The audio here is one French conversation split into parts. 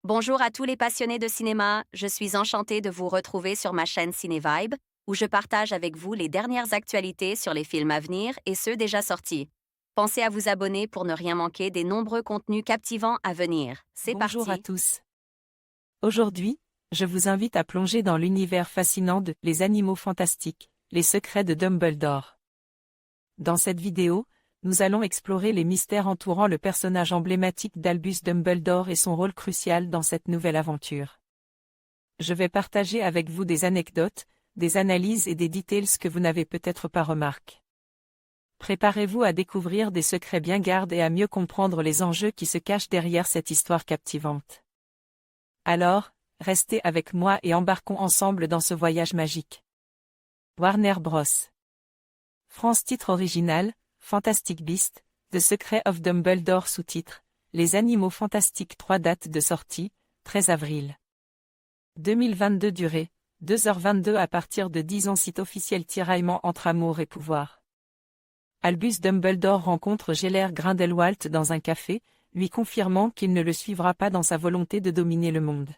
Bonjour à tous les passionnés de cinéma, je suis enchantée de vous retrouver sur ma chaîne CinéVibe, où je partage avec vous les dernières actualités sur les films à venir et ceux déjà sortis. Pensez à vous abonner pour ne rien manquer des nombreux contenus captivants à venir. C'est Bonjour à parti! tous. Aujourd'hui, je vous invite à plonger dans l'univers fascinant de Les Animaux Fantastiques, les secrets de Dumbledore. Dans cette vidéo, nous allons explorer les mystères entourant le personnage emblématique d'Albus Dumbledore et son rôle crucial dans cette nouvelle aventure. Je vais partager avec vous des anecdotes, des analyses et des details que vous n'avez peut-être pas remarqués. Préparez-vous à découvrir des secrets bien gardés et à mieux comprendre les enjeux qui se cachent derrière cette histoire captivante. Alors, restez avec moi et embarquons ensemble dans ce voyage magique. Warner Bros. France. Titre original, Fantastic Beasts, The Secret of Dumbledore. Sous-titre, Les Animaux Fantastiques. 3 dates de sortie, 13 avril 2022. Durée, 2h22 à partir de 10 ans. Site officiel. Tiraillement entre amour et pouvoir. Albus Dumbledore rencontre Gellert Grindelwald dans un café, lui confirmant qu'il ne le suivra pas dans sa volonté de dominer le monde.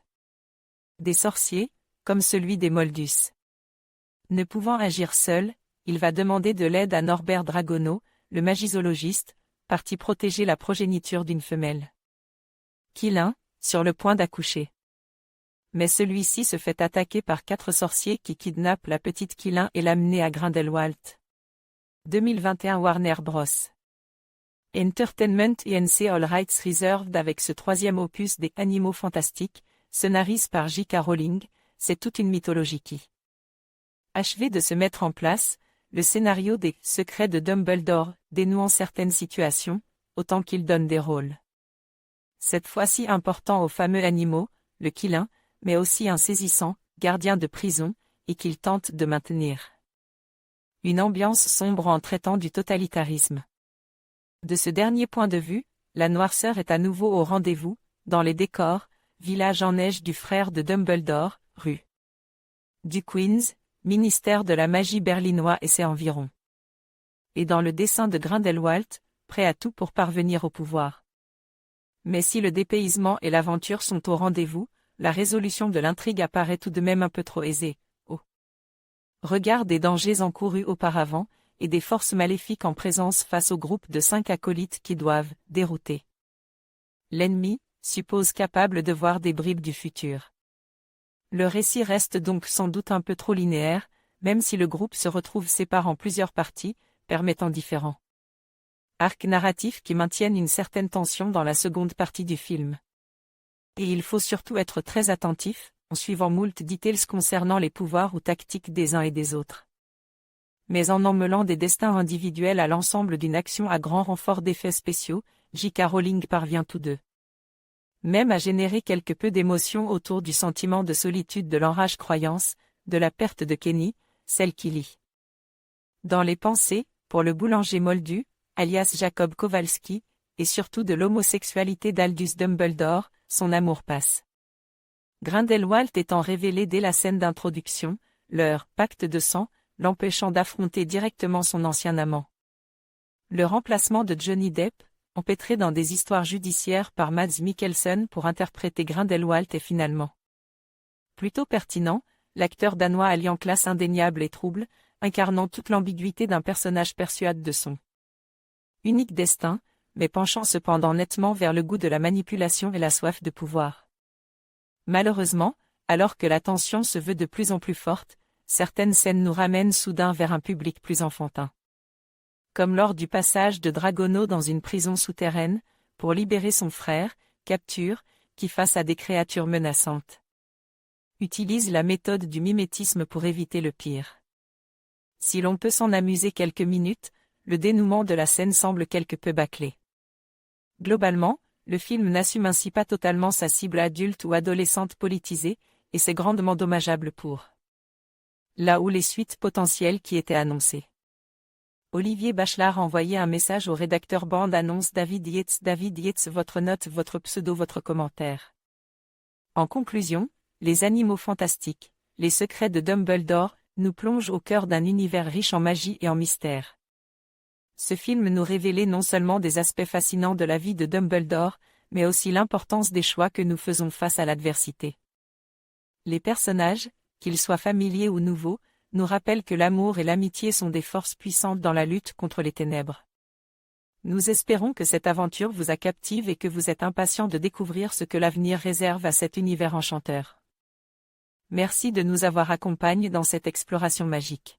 Des sorciers, comme celui des Moldus. Ne pouvant agir seul, il va demander de l'aide à Norbert Dragono, le magizoologiste, parti protéger la progéniture d'une femelle. Quilin, sur le point d'accoucher. Mais celui-ci se fait attaquer par 4 sorciers qui kidnappent la petite Quilin et l'amenent à Grindelwald. 2021. Warner Bros. Entertainment Inc. All Rights Reserved. Avec ce 3e opus des Animaux Fantastiques, scénarisé par J.K. Rowling, c'est toute une mythologie qui achevait de se mettre en place, le scénario des Secrets de Dumbledore, dénouant certaines situations, autant qu'il donne des rôles. Cette fois-ci important aux fameux animaux, le Quilin, mais aussi un saisissant, gardien de prison, et qu'il tente de maintenir une ambiance sombre en traitant du totalitarisme. De ce dernier point de vue, la noirceur est à nouveau au rendez-vous, dans les décors, village en neige du frère de Dumbledore, rue du Queens, ministère de la magie berlinois et ses environs. Et dans le dessin de Grindelwald, prêt à tout pour parvenir au pouvoir. Mais si le dépaysement et l'aventure sont au rendez-vous, la résolution de l'intrigue apparaît tout de même un peu trop aisée, au regard des dangers encourus auparavant, et des forces maléfiques en présence face au groupe de 5 acolytes qui doivent dérouter l'ennemi, suppose capable de voir des bribes du futur. Le récit reste donc sans doute un peu trop linéaire, même si le groupe se retrouve séparé en plusieurs parties, permettant différents arcs narratifs qui maintiennent une certaine tension dans la seconde partie du film. Et il faut surtout être très attentif, en suivant moult details concernant les pouvoirs ou tactiques des uns et des autres. Mais en emmelant des destins individuels à l'ensemble d'une action à grand renfort d'effets spéciaux, J.K. Rowling parvient tout de même à générer quelque peu d'émotion autour du sentiment de solitude de l'enrage croyance, de la perte de Kenny, celle qui lit dans les pensées, pour le boulanger moldu, alias Jacob Kowalski, et surtout de l'homosexualité d'Aldus Dumbledore, son amour passe. Grindelwald étant révélé dès la scène d'introduction, leur pacte de sang, l'empêchant d'affronter directement son ancien amant. Le remplacement de Johnny Depp, empêtré dans des histoires judiciaires par Mads Mikkelsen pour interpréter Grindelwald est finalement plutôt pertinent, l'acteur danois alliant classe indéniable et trouble, incarnant toute l'ambiguïté d'un personnage persuade de son unique destin, mais penchant cependant nettement vers le goût de la manipulation et la soif de pouvoir. Malheureusement, alors que la tension se veut de plus en plus forte, certaines scènes nous ramènent soudain vers un public plus enfantin. Comme lors du passage de Dragono dans une prison souterraine, pour libérer son frère, capture, qui face à des créatures menaçantes utilise la méthode du mimétisme pour éviter le pire. Si l'on peut s'en amuser quelques minutes, le dénouement de la scène semble quelque peu bâclé. Globalement, le film n'assume ainsi pas totalement sa cible adulte ou adolescente politisée, et c'est grandement dommageable pour là où les suites potentielles qui étaient annoncées. Olivier Bachelard a envoyé un message au rédacteur bande-annonce David Yates, votre note, votre pseudo, votre commentaire. En conclusion, Les Animaux Fantastiques, les secrets de Dumbledore, nous plongent au cœur d'un univers riche en magie et en mystère. Ce film nous révélait non seulement des aspects fascinants de la vie de Dumbledore, mais aussi l'importance des choix que nous faisons face à l'adversité. Les personnages, qu'ils soient familiers ou nouveaux, nous rappellent que l'amour et l'amitié sont des forces puissantes dans la lutte contre les ténèbres. Nous espérons que cette aventure vous a captive et que vous êtes impatient de découvrir ce que l'avenir réserve à cet univers enchanteur. Merci de nous avoir accompagnés dans cette exploration magique.